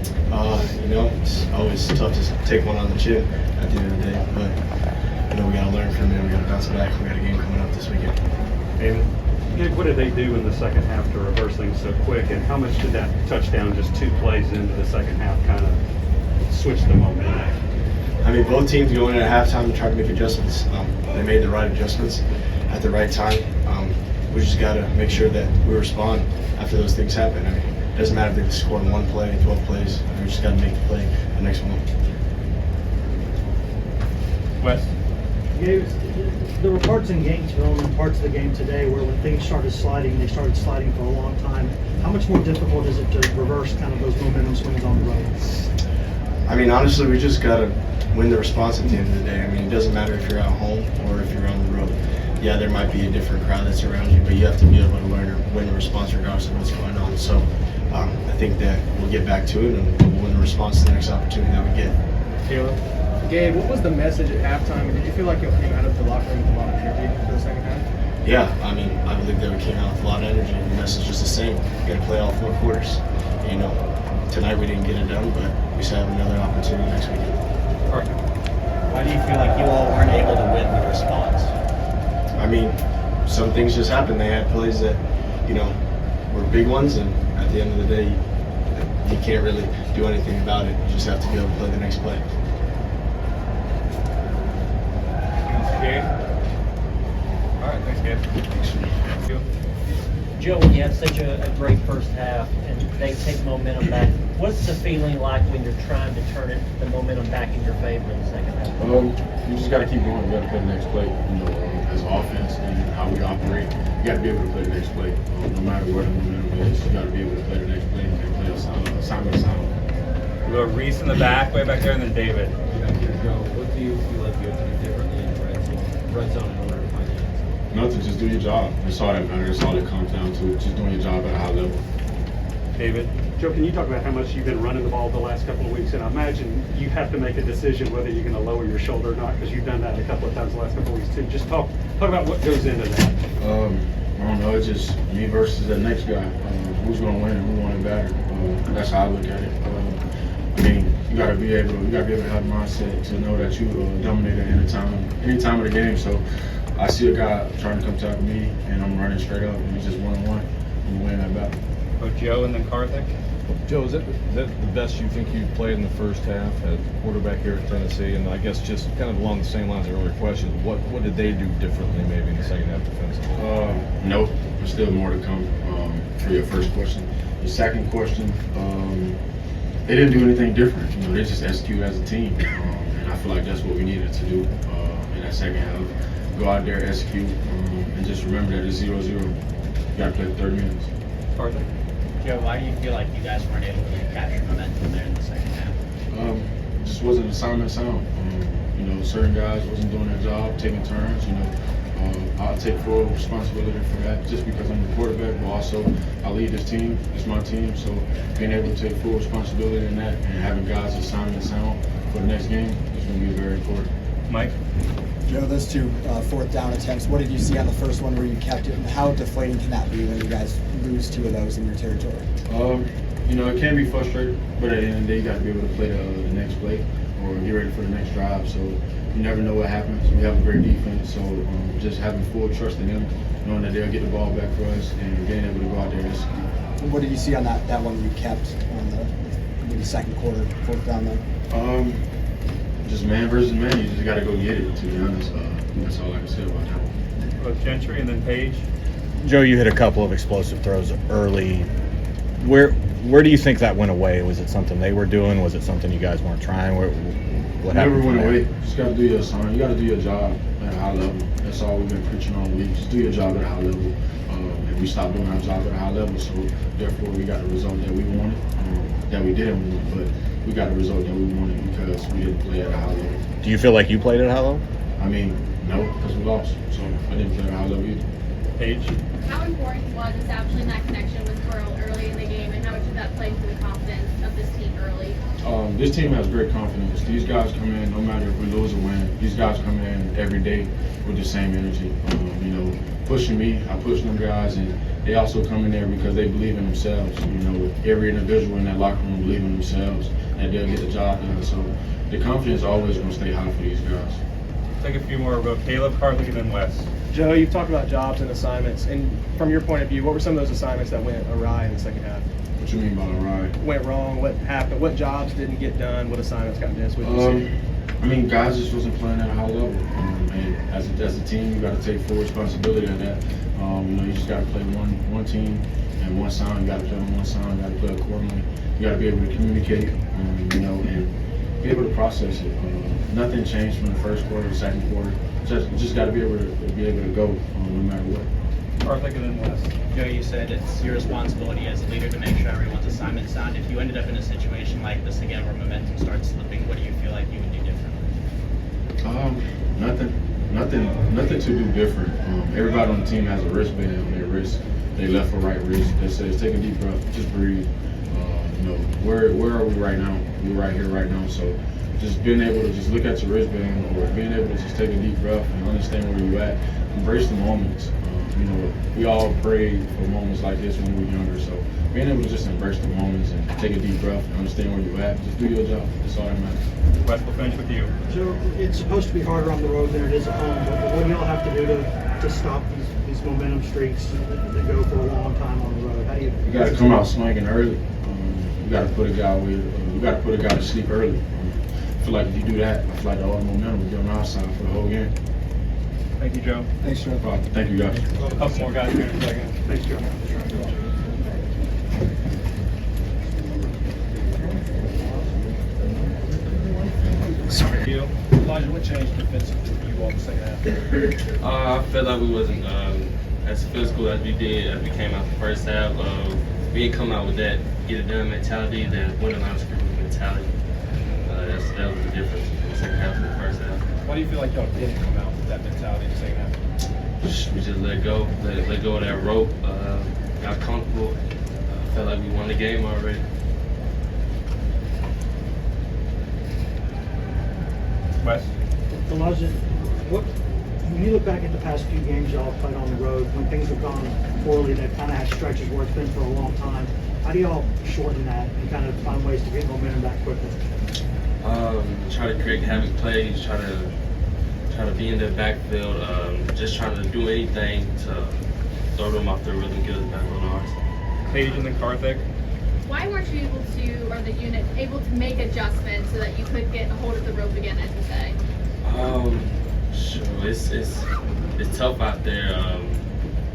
It's always tough to take one on the chin at the end of the day, but we got to learn from it. We got to bounce back. We got a game coming up this weekend. And Gabe, what did they do in the second half to reverse things so quick? And how much did that touchdown, just 2 plays into the second half, kind of switch the momentum? I mean, both teams going in at halftime and trying to make adjustments. They made the right adjustments at the right time. We just got to make sure that we respond after those things happen. I mean, it doesn't matter if they score in 1 play, 12 plays. We just got to make the play the next one. Wes? Gabe, there were parts in Gainesville and parts of the game today where when things started sliding, they started sliding for a long time. How much more difficult is it to reverse kind of those momentum swings on the road? I mean, honestly, we just got to win the response at the end of the day. I mean, it doesn't matter if you're at home or if you're on the road. Yeah, there might be a different crowd that's around you, but you have to be able to learn or win the response regardless of what's going on. So I think that we'll get back to it and we'll win the response to the next opportunity that we get. Caleb? Gabe, what was the message at halftime? Did you feel like you came out of the locker room with a lot of energy for the second half? Yeah, I mean, I believe that we came out with a lot of energy. The message is the same. We got to play all 4 quarters. Tonight we didn't get it done, but we still have another opportunity next weekend. Why do you feel like you all weren't able to win the response? I mean, some things just happened. They had plays that, were big ones, and at the end of the day, you can't really do anything about it. You just have to be able to play the next play. Gabe? All right, thanks, Gabe. Thanks. You? Joe, when you have such a great first half and they take momentum back, what's the feeling like when you're trying to turn the momentum back in your favor in the second half? You just got to keep going. You got to play the next play. As offense and how we operate, you got to be able to play the next play. No matter where the momentum is, you got to be able to play the next play and play assignment assignment. We'll go Reese in the back, way back there, and then David. What do you feel like you have to do differently in the red zone in order to find the end zone? Nothing, just do your job. That's all that matters. That's all it comes down to. Just doing your job at a high level. David? Joe, can you talk about how much you've been running the ball the last couple of weeks? And I imagine you have to make a decision whether you're going to lower your shoulder or not, because you've done that a couple of times the last couple of weeks too. Just talk about what goes into that. I don't know. It's just me versus the next guy. Who's going to win and who want it better? That's how I look at it. I mean, you got to be able to have the mindset to know that you dominate at any time of the game. So I see a guy trying to come tackle me, and I'm running straight up, and he's just 1-on-1. I'm winning that battle. Go Joe and then Karthik. Joe, is that the best you think you've played in the first half at quarterback here at Tennessee? And I guess just kind of along the same lines of earlier questions, what did they do differently maybe in the second half defensively? Nope. There's still more to come for your first question. The second question, they didn't do anything different. They just executed as a team. And I feel like that's what we needed to do in that second half. Go out there, execute, and just remember that it's 0-0. You got to play 30 minutes. Karthik? Joe, why do you feel like you guys weren't able to capture momentum there in the second half? Just wasn't assignment sound. Certain guys wasn't doing their job, taking turns. I'll take full responsibility for that just because I'm the quarterback, but also I lead this team. It's my team, so being able to take full responsibility in that and having guys assignment sound for the next game is going to be very important. Mike? Joe, those 2 fourth down attempts, what did you see on the first one where you kept it, and how deflating can that be when you guys lose 2 of those in your territory? It can be frustrating, but at the end of the day, you got to be able to play the next play or get ready for the next drive. So you never know what happens. We have a great defense, so just having full trust in them, knowing that they'll get the ball back for us and being able to go out there and execute. What did you see on that one you kept on the second quarter, fourth down there? Just man versus man. You just got to go get it, to be honest. That's all I can say about that. Go Gentry and then Paige. Joe, you hit a couple of explosive throws early. Where do you think that went away? Was it something they were doing? Was it something you guys weren't trying? What happened? Never went away. You just got to do your assignment. You got to do your job at a high level. That's all we've been preaching all week. Just do your job at a high level. And we stopped doing our job at a high level, so therefore we got the result that we wanted, that we didn't want, but we got the result that we wanted because we didn't play at a high level. Do you feel like you played at a high level? I mean, no, because we lost, so I didn't play at a high level either. Paige? How important was establishing that connection with Squirrel early in the game, and how much did that play into the confidence of this team early? This team has great confidence. These guys come in, no matter if we lose or win, these guys come in every day with the same energy. You know, pushing me, I push them guys, and they also come in there because they believe in themselves. You know, every individual in that locker room believe in themselves, and they'll get the job done. So the confidence is always going to stay high for these guys. Take a few more. We'll go Caleb, Karthik, and then Wes. Joe, you've talked about jobs and assignments, and from your point of view, what were some of those assignments that went awry in the second half? What you mean by right? Went wrong? What happened? What jobs didn't get done? What assignments got missed? What did you see? I mean, guys just wasn't playing at a high level. And as a team, you got to take full responsibility of that. You know, you just got to play one team and one sound. You got to play on one sound. You got to play accordingly. You got to be able to communicate, you know, and be able to process it. Nothing changed from the first quarter to the second quarter. Just got to be able to go no matter what. Karthik, and then Wes. Joe, you said it's your responsibility as a leader to make sure everyone's assignment's sound. If you ended up in a situation like this again where momentum starts slipping, what do you feel like you would do differently? Nothing to do different. Everybody on the team has a wristband on their wrist, their left or right wrist that says, take a deep breath, just breathe. You know, where are we right now? We're right here right now. So just being able to just look at your wristband or being able to just take a deep breath and understand where you're at, embrace the moments. You know, we all prayed for moments like this when we were younger. So being able to just embrace the moments and take a deep breath and understand where you're at, just do your job. That's all that matters. Wes, we'll finish with you. Joe, it's supposed to be harder on the road than it is at home, but what do y'all have to do to stop these momentum streaks that go for a long time on the road? How do you? You got to come out swinging early. You got to put a guy to sleep early. I feel like if you do that, I feel like all the momentum will be on our side for the whole game. Thank you, Joe. Thanks, Joe. Thank you, guys. A couple more guys here in a second. Thanks, Joe. Sorry. You. Elijah, what changed defensively for you all in the second half? I felt like we wasn't as physical as we did as we came out the first half. We didn't come out with that get it done mentality, that win the line of scrimmage mentality. That was the difference in the second half and the first half. Why do you feel like y'all didn't come out with that mentality in the second half? We just let go of that rope. Got comfortable. Felt like we won the game already. Wes. Elijah, when you look back at the past few games y'all played on the road, when things have gone poorly, they've kind of had stretches where it's been for a long time. How do y'all shorten that and kind of find ways to get momentum back quickly? Try to create havoc plays, try to be in the backfield, just trying to do anything to throw them off their rhythm, get us back on ours. Paige and then Karthik. Why weren't you able to, or the unit, able to make adjustments so that you could get a hold of the rope again, as you say? Sure, it's tough out there.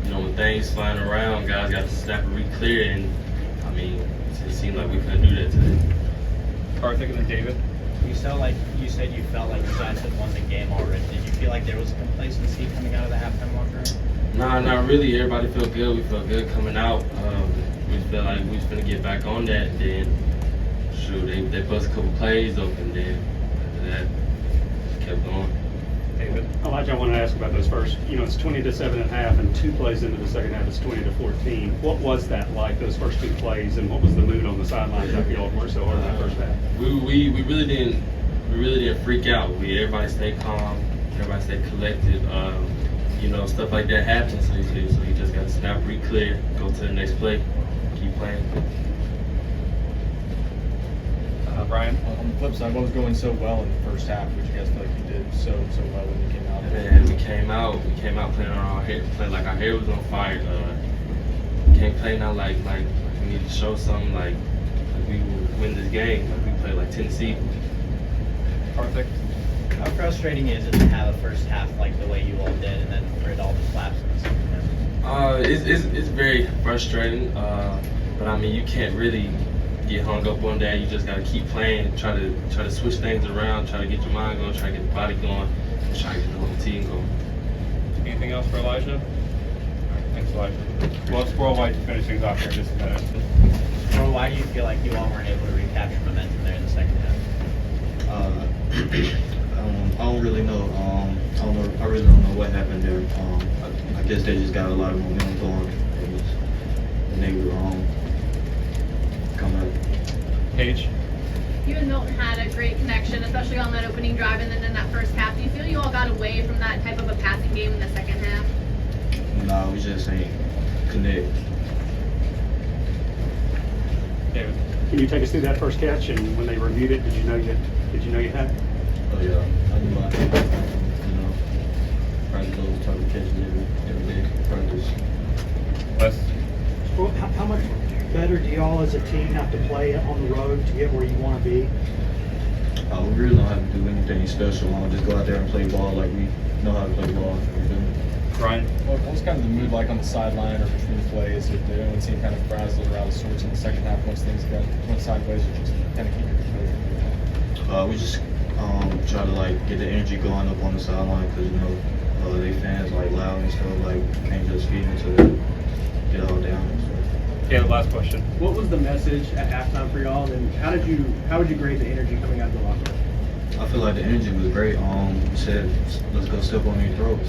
You know, when things flying around, guys got to snap it clear, and I mean, it seemed like we couldn't do that today. Karthik and then David. You said you felt like you guys had won the game already. Did you feel like there was a complacency coming out of the halftime locker room? Nah, not really. Everybody felt good. We felt good coming out. We felt like we was gonna get back on that. And then, shoot, they bust a couple plays open. Then after that, just kept going. David. Elijah, I want to ask about those first. You know, it's 20-7 at half, and 2 plays into the second half, it's 20-14. What was that like? Those first 2 plays, and what was the mood on the sidelines after y'all worked so hard in that first half? We really didn't freak out. Everybody stayed calm. Everybody stayed collected. You know, stuff like that happens. So you just got to snap pretty clear, go to the next play, keep playing. Brian. On the flip side, what was going so well in the first half, which you guys feel like you did so well when you came out? And we came out playing on our hair, playing like our hair was on fire. We can't play now like we need to show something like we will win this game. Like we play like Tennessee. Karthik. How frustrating is it to have a first half like the way you all did, and then for it all to collapse in the second half? It's very frustrating, but I mean you can't really get hung up on that. You just gotta keep playing, try to switch things around, try to get your mind going, try to get the body going, and try to get the whole team going. Anything else for Elijah? All right, thanks, Elijah. Well, Squirrel White to finish things off here in just a minute. Or why do you feel like you all weren't able to recapture momentum there in the second half? I don't really know. I really don't know what happened there. I guess they just got a lot of momentum going, and they were come out. Paige. you and Milton had a great connection, especially on that opening drive and then in that first half. Do you feel you all got away from that type of a passing game in the second half? Nah, we just ain't connect. David? Can you take us through that first catch, and when they reviewed it, did you know you had it? Oh yeah, I knew I had it. You know, practice those type of catches every day. Practice. Les? Well, how much better do y'all as a team have to play on the road to get where you want to be? We really don't have to do anything special. Just go out there and play ball like we know how to play ball. You feel me? Ryan? What was kind of the mood like on the sideline or between plays? Did everyone seem kind of frazzled or out of sorts in the second half once things went sideways, or just kind of keep your composure? We just try to like get the energy going up on the sideline because you know they fans like loud and stuff. Like can't just feed into it, get all down. So. Yeah, the last question. What was the message at halftime for y'all, and how would you grade the energy coming out of the locker room? I feel like the energy was great. We said let's go step on these throws.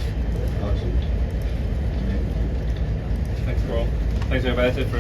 Awesome. Thanks, Squirrel. Thanks, everybody. That's it for